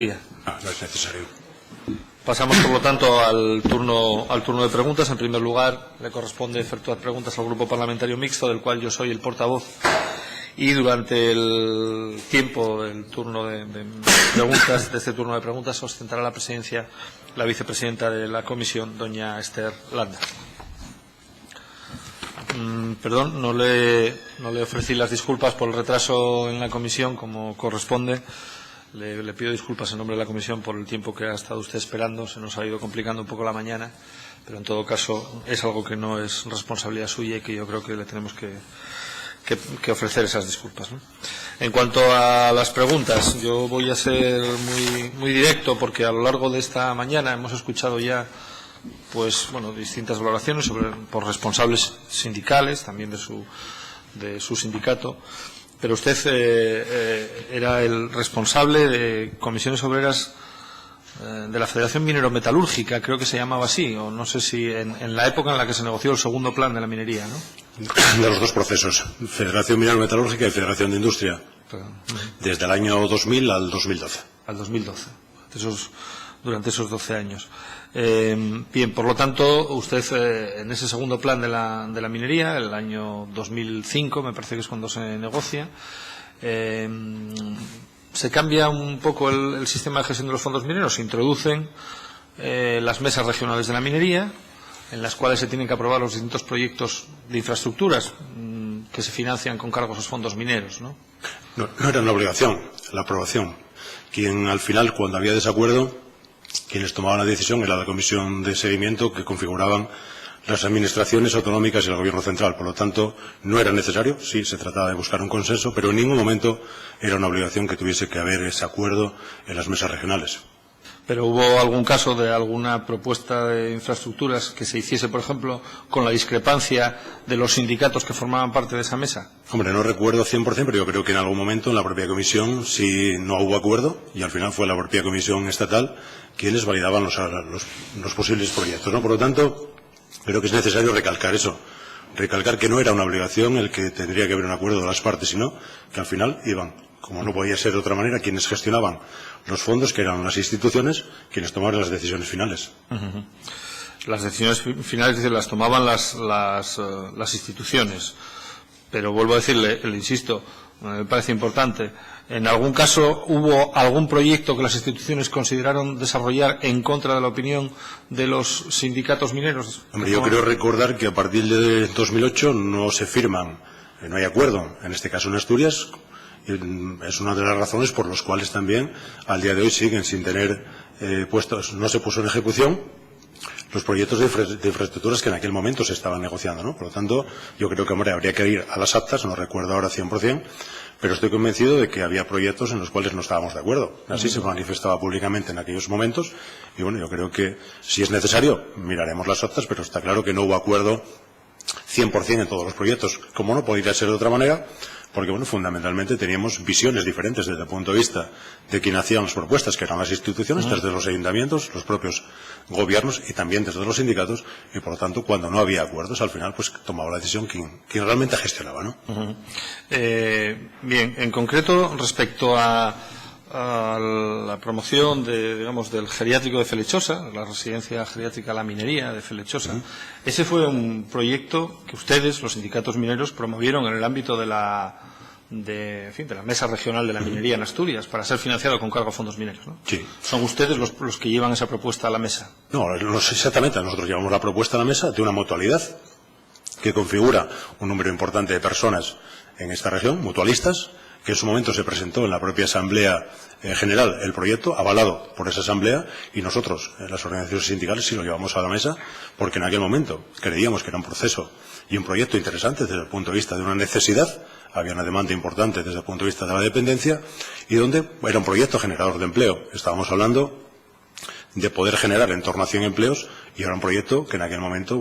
No es necesario. Pasamos, por lo tanto, al turno de preguntas. En primer lugar, le corresponde efectuar preguntas al Grupo Parlamentario Mixto, del cual yo soy el portavoz. Y durante el tiempo del turno de preguntas, de este turno de preguntas, ostentará la presidencia la vicepresidenta de la Comisión, doña Esther Landa. Perdón, no le ofrecí las disculpas por el retraso en la comisión, como corresponde. Le pido disculpas en nombre de la comisión por el tiempo que ha estado usted esperando. Se nos ha ido complicando un poco la mañana, pero en todo caso es algo que no es responsabilidad suya y que yo creo que le tenemos que ofrecer esas disculpas, ¿no? En cuanto a las preguntas, yo voy a ser muy directo, porque a lo largo de esta mañana hemos escuchado ya distintas valoraciones por responsables sindicales, también de su sindicato. Pero usted era el responsable de comisiones obreras de la Federación Minero-Metalúrgica, creo que se llamaba así, o no sé si en la época en la que se negoció el segundo plan de la minería, ¿no? De los dos procesos, Federación Minero-Metalúrgica y Federación de Industria, desde el año 2000 al 2012. Al 2012, durante esos 12 años. Bien, por lo tanto, usted en ese segundo plan de la minería, el año 2005, me parece que es cuando se negocia, se cambia un poco el sistema de gestión de los fondos mineros, se introducen las mesas regionales de la minería, en las cuales se tienen que aprobar los distintos proyectos de infraestructuras que se financian con cargos a los fondos mineros, ¿no? No era una obligación la aprobación. Quien al final, cuando había desacuerdo, quienes tomaban la decisión era la comisión de seguimiento que configuraban las administraciones autonómicas y el gobierno central. Por lo tanto, no era necesario, sí, se trataba de buscar un consenso, pero en ningún momento era una obligación que tuviese que haber ese acuerdo en las mesas regionales. ¿Pero hubo algún caso de alguna propuesta de infraestructuras que se hiciese, por ejemplo, con la discrepancia de los sindicatos que formaban parte de esa mesa? Hombre, no recuerdo 100%, pero yo creo que en algún momento en la propia comisión sí no hubo acuerdo y al final fue la propia comisión estatal quienes validaban los posibles proyectos, ¿no? Por lo tanto, creo que es necesario recalcar eso. Recalcar que no era una obligación el que tendría que haber un acuerdo de las partes, sino que al final iban, como no podía ser de otra manera, quienes gestionaban los fondos, que eran las instituciones, quienes tomaban las decisiones finales. Las decisiones finales las tomaban las instituciones, pero vuelvo a decirle, le insisto, me parece importante, ¿en algún caso hubo algún proyecto que las instituciones consideraron desarrollar en contra de la opinión de los sindicatos mineros? Hombre, yo creo recordar que a partir de 2008 no se firman, no hay acuerdo, en este caso en Asturias. Es una de las razones por las cuales también al día de hoy siguen sin tener no se puso en ejecución los proyectos de infraestructuras que en aquel momento se estaban negociando, ¿no? Por lo tanto, yo creo que habría que ir a las actas, no recuerdo ahora 100%, pero estoy convencido de que había proyectos en los cuales no estábamos de acuerdo. Así se manifestaba públicamente en aquellos momentos y bueno, yo creo que si es necesario miraremos las actas, pero está claro que no hubo acuerdo 100% en todos los proyectos, como no podría ser de otra manera, porque bueno, fundamentalmente teníamos visiones diferentes desde el punto de vista de quien hacían las propuestas, que eran las instituciones, desde los ayuntamientos, los propios gobiernos y también desde los sindicatos, y por lo tanto cuando no había acuerdos al final pues tomaba la decisión quien realmente gestionaba, ¿no? Bien, en concreto respecto a la promoción del geriátrico de Felechosa, la residencia geriátrica La Minería de Felechosa. Ese fue un proyecto que ustedes, los sindicatos mineros, promovieron en el ámbito de la mesa regional de la minería en Asturias, para ser financiado con cargo a fondos mineros, ¿no? Sí. ¿Son ustedes los que llevan esa propuesta a la mesa? No exactamente. Nosotros llevamos la propuesta a la mesa de una mutualidad que configura un número importante de personas en esta región, mutualistas, que en su momento se presentó en la propia Asamblea General el proyecto, avalado por esa Asamblea, y nosotros, las organizaciones sindicales, sí lo llevamos a la mesa, porque en aquel momento creíamos que era un proceso y un proyecto interesante desde el punto de vista de una necesidad, había una demanda importante desde el punto de vista de la dependencia, y donde era un proyecto generador de empleo. Estábamos hablando de poder generar en torno a 100 empleos, y era un proyecto que en aquel momento,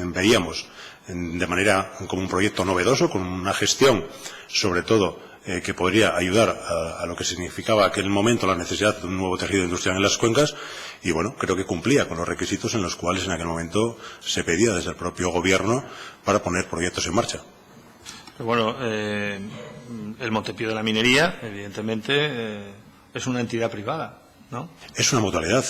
veíamos de manera como un proyecto novedoso, con una gestión, sobre todo, que podría ayudar a lo que significaba aquel momento la necesidad de un nuevo tejido industrial en las cuencas, y bueno, creo que cumplía con los requisitos en los cuales en aquel momento se pedía desde el propio gobierno para poner proyectos en marcha. Bueno, el Montepío de la Minería, evidentemente, es una entidad privada. ¿no? Es una mutualidad.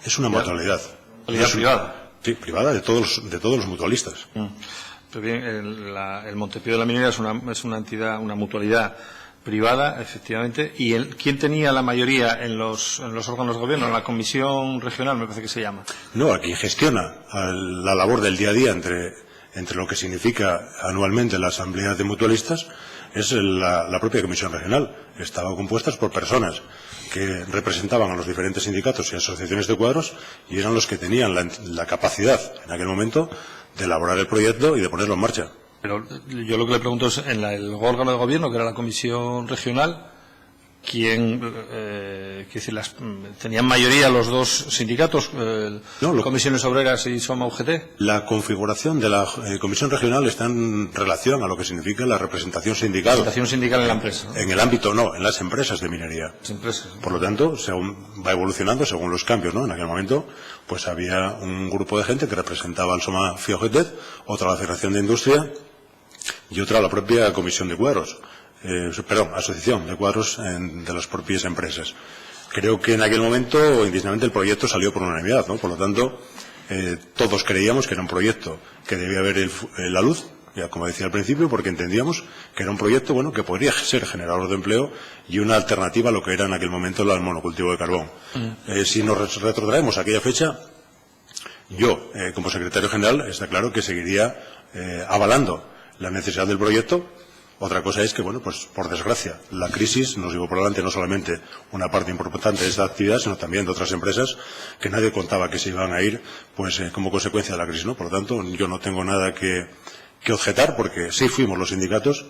Es una mutualidad. Mutualidad privada. Sí, privada de todos los mutualistas. Pero bien, el Montepío de la Minería es una entidad, una mutualidad privada, efectivamente. ¿Y quién tenía la mayoría en los órganos de gobierno? En la Comisión Regional, me parece que se llama. No, a quien gestiona la labor del día a día entre lo que significa anualmente la Asamblea de Mutualistas es la propia Comisión Regional. Estaba compuesta por personas que representaban a los diferentes sindicatos y asociaciones de cuadros y eran los que tenían la capacidad en aquel momento de elaborar el proyecto y de ponerlo en marcha. Pero yo lo que le pregunto es, en el órgano de gobierno, que era la Comisión Regional, ¿quién, tenían mayoría los dos sindicatos, Comisiones Obreras y Soma UGT? La configuración de la Comisión Regional está en relación a lo que significa la representación sindical. Representación sindical en la empresa, ¿no? En el ámbito, no, en las empresas de minería. Las empresas. Por lo tanto, va evolucionando según los cambios, ¿no? En aquel momento, pues había un grupo de gente que representaba al Soma FIOGT, otra a la Federación de Industria y otra a la propia Comisión de Cuadros. Asociación de cuadros de las propias empresas. Creo que en aquel momento, indiscutiblemente, el proyecto salió por unanimidad, ¿no? Por lo tanto, todos creíamos que era un proyecto que debía ver la luz, ya como decía al principio, porque entendíamos que era un proyecto, bueno, que podría ser generador de empleo y una alternativa a lo que era en aquel momento el monocultivo de carbón. Si nos retrotraemos a aquella fecha, yo, como secretario general, está claro que seguiría avalando la necesidad del proyecto. Otra cosa es que, bueno, pues por desgracia, la crisis nos llevó por delante no solamente una parte importante de esta actividad, sino también de otras empresas que nadie contaba que se iban a ir, pues como consecuencia de la crisis, ¿no? Por lo tanto, yo no tengo nada que objetar, porque sí fuimos los sindicatos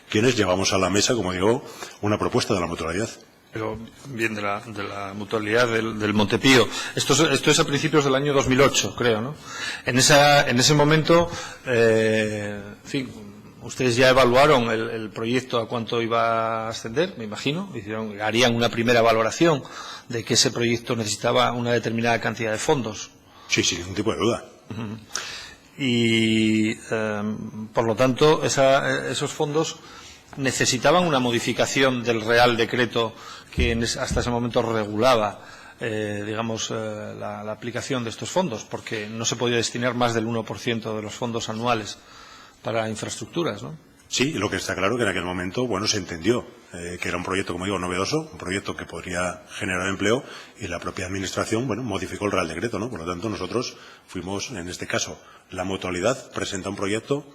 quienes llevamos a la mesa, como digo, una propuesta de la mutualidad. Pero bien, de la mutualidad del Montepío. Esto es a principios del año 2008, creo, ¿no? En ese momento, en fin, ustedes ya evaluaron el proyecto a cuánto iba a ascender, me imagino. Harían una primera valoración de que ese proyecto necesitaba una determinada cantidad de fondos. Sí, sin ningún tipo de duda. Y, por lo tanto, esos fondos necesitaban una modificación del Real Decreto que hasta ese momento regulaba, la aplicación de estos fondos, porque no se podía destinar más del 1% de los fondos anuales para infraestructuras, ¿no? Sí, lo que está claro que en aquel momento, bueno, se entendió que era un proyecto, como digo, novedoso, un proyecto que podría generar empleo y la propia administración, bueno, modificó el Real Decreto, ¿no? Por lo tanto, nosotros fuimos, en este caso, la mutualidad presenta un proyecto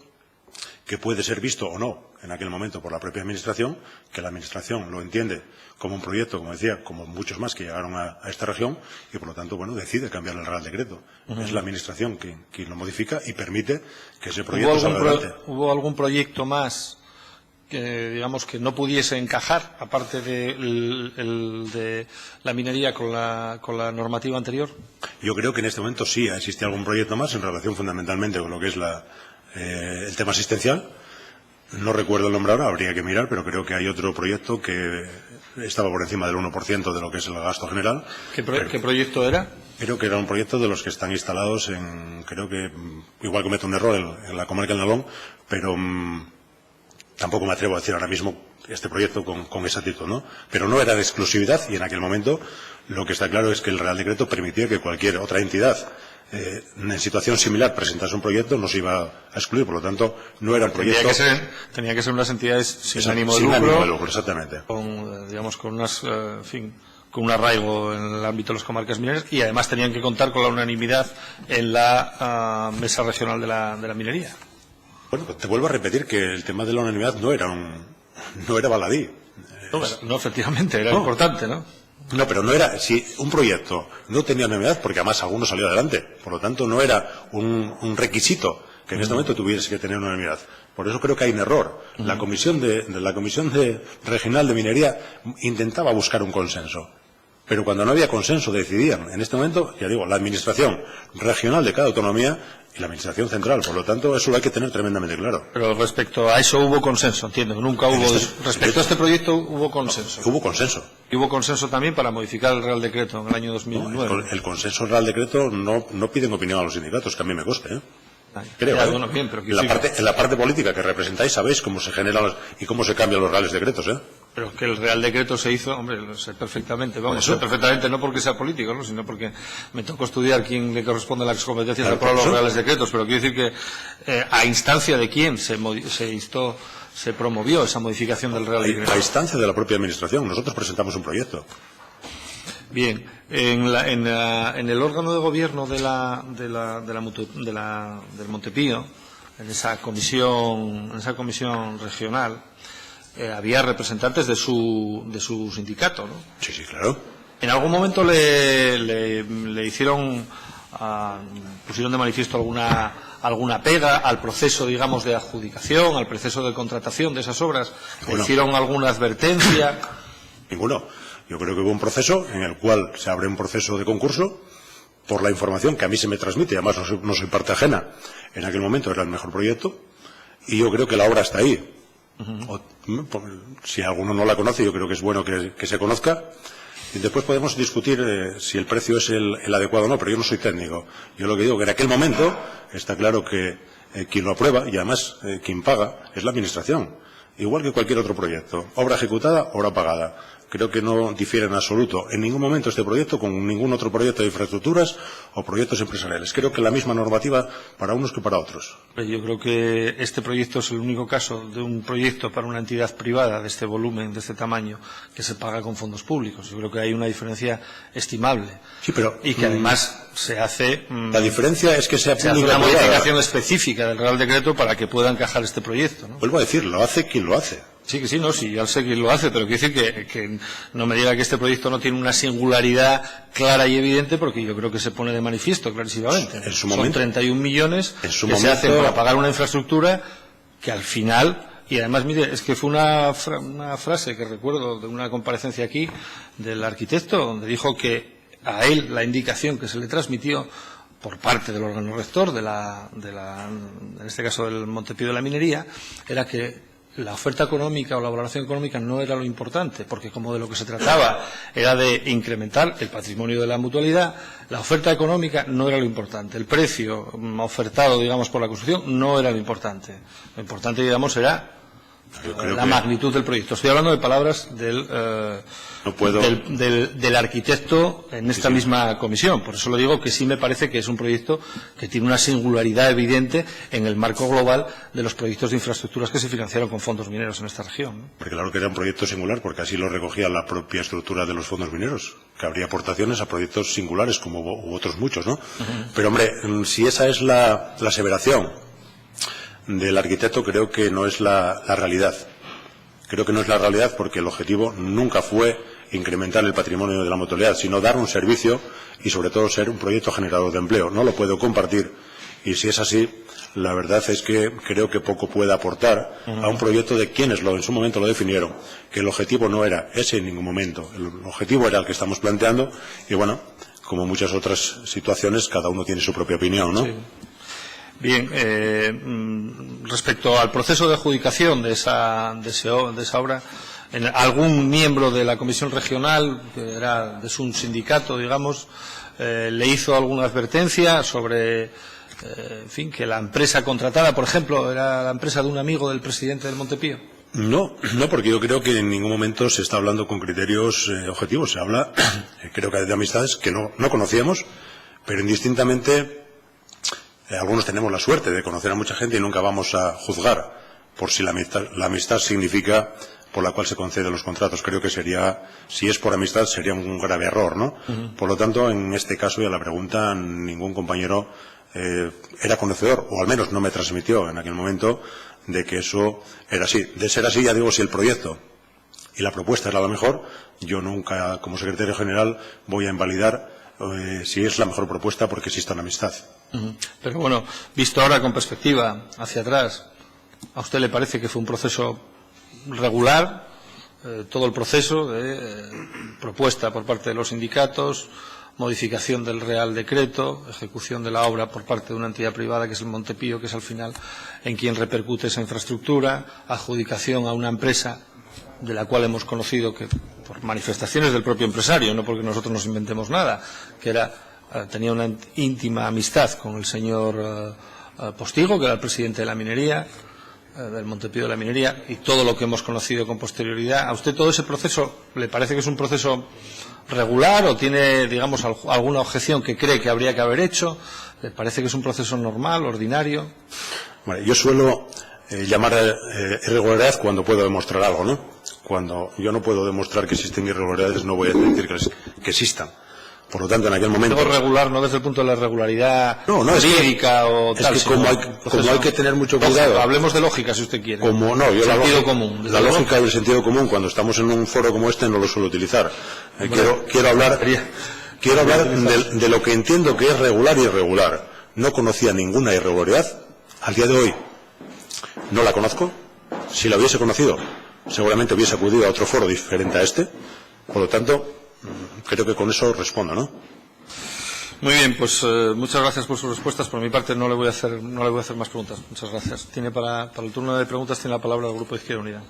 que puede ser visto o no en aquel momento por la propia administración, que la administración lo entiende como un proyecto, como decía, como muchos más que llegaron a esta región y por lo tanto, bueno, decide cambiar el Real Decreto. Es la administración quien lo modifica y permite que ese proyecto salga adelante. ¿Hubo algún proyecto más que no pudiese encajar, aparte de la minería con la normativa anterior? Yo creo que en este momento sí existe algún proyecto más en relación fundamentalmente con lo que es el tema asistencial. No recuerdo el nombre ahora, habría que mirar, pero creo que hay otro proyecto que estaba por encima del 1% de lo que es el gasto general. ¿Qué proyecto era? Creo que era un proyecto de los que están instalados creo que, igual cometo un error en la comarca del Nalón, pero tampoco me atrevo a decir ahora mismo este proyecto con exactitud, ¿no? Pero no era de exclusividad y en aquel momento lo que está claro es que el Real Decreto permitía que cualquier otra entidad en situación similar presentase un proyecto, no se iba a excluir, por lo tanto no era un proyecto. Tenía que ser unas entidades sin ánimo de lucro, exactamente. Con un arraigo en el ámbito de las comarcas mineras y además tenían que contar con la unanimidad en la mesa regional de la minería. Bueno, te vuelvo a repetir que el tema de la unanimidad no era baladí. No, efectivamente, era importante, ¿no? No, pero no era, si un proyecto no tenía unanimidad, porque además alguno salió adelante, por lo tanto no era un requisito que en este momento tuviese que tener unanimidad. Por eso creo que hay un error. La Comisión Regional de Minería intentaba buscar un consenso, pero cuando no había consenso decidían, en este momento, ya digo, la administración regional de cada autonomía y la administración central. Por lo tanto, eso lo hay que tener tremendamente claro. Pero respecto a eso hubo consenso, entiendo. Nunca hubo. Respecto a este proyecto hubo consenso. Hubo consenso. Y hubo consenso también para modificar el Real Decreto en el año 2009. No, el consenso del Real Decreto no piden opinión a los sindicatos, que a mí me conste, ¿eh? Creo, bueno, bien, pero en la parte política que representáis sabéis cómo se generan y cómo se cambian los reales decretos, ¿eh? Pero que el Real Decreto se hizo, hombre, lo sé perfectamente, vamos, sé perfectamente, no porque sea político, ¿no?, sino porque me tocó estudiar quién le corresponde las competencias de aprobar los Reales Decretos, pero quiero decir que a instancia de quién se promovió esa modificación del Real Decreto. A instancia de la propia Administración. Nosotros presentamos un proyecto. Bien, en el órgano de gobierno del Montepío, en esa comisión regional, había representantes de su sindicato, ¿no? Sí, sí, claro. En algún momento le hicieron, pusieron de manifiesto alguna pega al proceso, digamos, de adjudicación, al proceso de contratación de esas obras. ¿Le hicieron alguna advertencia? Ninguno. Yo creo que hubo un proceso en el cual se abre un proceso de concurso por la información que a mí se me transmite, además no soy parte ajena. En aquel momento era el mejor proyecto y yo creo que la obra está ahí. Si alguno no la conoce, yo creo que es bueno que se conozca. Y después podemos discutir si el precio es el adecuado o no, pero yo no soy técnico. Yo lo que digo que en aquel momento está claro que quien lo aprueba y además quien paga es la Administración. Igual que cualquier otro proyecto. Obra ejecutada, obra pagada. Creo que no difiere en absoluto en ningún momento este proyecto con ningún otro proyecto de infraestructuras o proyectos empresariales. Creo que la misma normativa para unos que para otros. Yo creo que este proyecto es el único caso de un proyecto para una entidad privada de este volumen, de este tamaño, que se paga con fondos públicos. Yo creo que hay una diferencia estimable. Sí, pero y que además se hace... la diferencia es que se hace una modificación específica del Real Decreto para que pueda encajar este proyecto, ¿no? Vuelvo a decir, lo hace quien lo hace. Sí, que sí, no, sí, ya sé quién lo hace, pero quiero decir que no me diga que este proyecto no tiene una singularidad clara y evidente, porque yo creo que se pone de manifiesto clarísimamente. En su momento, son 31 millones que se hacen para pagar una infraestructura que al final, y además, mire, es que fue una frase que recuerdo de una comparecencia aquí del arquitecto, donde dijo que a él la indicación que se le transmitió por parte del órgano rector en este caso del Montepío de la Minería, era que la oferta económica o la valoración económica no era lo importante, porque como de lo que se trataba era de incrementar el patrimonio de la mutualidad, la oferta económica no era lo importante. El precio ofertado, digamos, por la construcción no era lo importante. Lo importante, digamos, era la magnitud del proyecto. Estoy hablando de palabras del arquitecto en esta misma comisión. Por eso le digo que sí me parece que es un proyecto que tiene una singularidad evidente en el marco global de los proyectos de infraestructuras que se financiaron con fondos mineros en esta región, ¿no? Porque claro que era un proyecto singular, porque así lo recogía la propia estructura de los fondos mineros, que habría aportaciones a proyectos singulares como otros muchos, ¿no? Pero hombre, si esa es la aseveración del arquitecto, creo que no es la realidad. Creo que no es la realidad porque el objetivo nunca fue incrementar el patrimonio de la mutualidad, sino dar un servicio y sobre todo ser un proyecto generador de empleo. No lo puedo compartir y si es así, la verdad es que creo que poco puede aportar a un proyecto de quienes en su momento lo definieron, que el objetivo no era ese en ningún momento. El objetivo era el que estamos planteando y bueno, como muchas otras situaciones, cada uno tiene su propia opinión, ¿no? Sí. Bien, respecto al proceso de adjudicación de esa obra, algún miembro de la comisión regional, que era de su sindicato, digamos, le hizo alguna advertencia sobre, en fin, que la empresa contratada, por ejemplo, era la empresa de un amigo del presidente del Montepío. No, porque yo creo que en ningún momento se está hablando con criterios objetivos. Se habla, creo que de amistades que no conocíamos, pero indistintamente algunos tenemos la suerte de conocer a mucha gente y nunca vamos a juzgar por si la amistad significa por la cual se conceden los contratos. Creo que sería, si es por amistad, sería un grave error, ¿no? Por lo tanto, en este caso y a la pregunta, ningún compañero era conocedor, o al menos no me transmitió en aquel momento, de que eso era así. De ser así, ya digo, si el proyecto y la propuesta era la mejor, yo nunca, como secretario general, voy a invalidar si es la mejor propuesta porque exista una amistad. Pero bueno, visto ahora con perspectiva hacia atrás, ¿a usted le parece que fue un proceso regular? Todo el proceso de propuesta por parte de los sindicatos, modificación del Real Decreto, ejecución de la obra por parte de una entidad privada que es el Montepío, que es al final en quien repercute esa infraestructura, adjudicación a una empresa de la cual hemos conocido que por manifestaciones del propio empresario, no porque nosotros nos inventemos nada, que tenía una íntima amistad con el señor Postigo, que era el presidente de la minería, del Montepío de la minería y todo lo que hemos conocido con posterioridad. ¿A usted todo ese proceso le parece que es un proceso regular o tiene, digamos, alguna objeción que cree que habría que haber hecho? ¿Le parece que es un proceso normal, ordinario? Bueno, yo suelo llamar irregularidad cuando puedo demostrar algo, ¿no? Cuando yo no puedo demostrar que existen irregularidades, no voy a decir que existan. Por lo tanto, en aquel momento... Digo regular, no desde el punto de la regularidad jurídica o tal. Es que como hay que tener mucho cuidado... Hablemos de lógica, si usted quiere. Sentido común. La lógica del sentido común, cuando estamos en un foro como este, no lo suelo utilizar. Quiero hablar de lo que entiendo que es regular y irregular. No conocía ninguna irregularidad. Al día de hoy no la conozco. Si la hubiese conocido, seguramente hubiese acudido a otro foro diferente a este. Por lo tanto, creo que con eso respondo, ¿no? Muy bien, pues muchas gracias por sus respuestas. Por mi parte no le voy a hacer más preguntas. Muchas gracias. Tiene para el turno de preguntas tiene la palabra el Grupo de Izquierda Unida.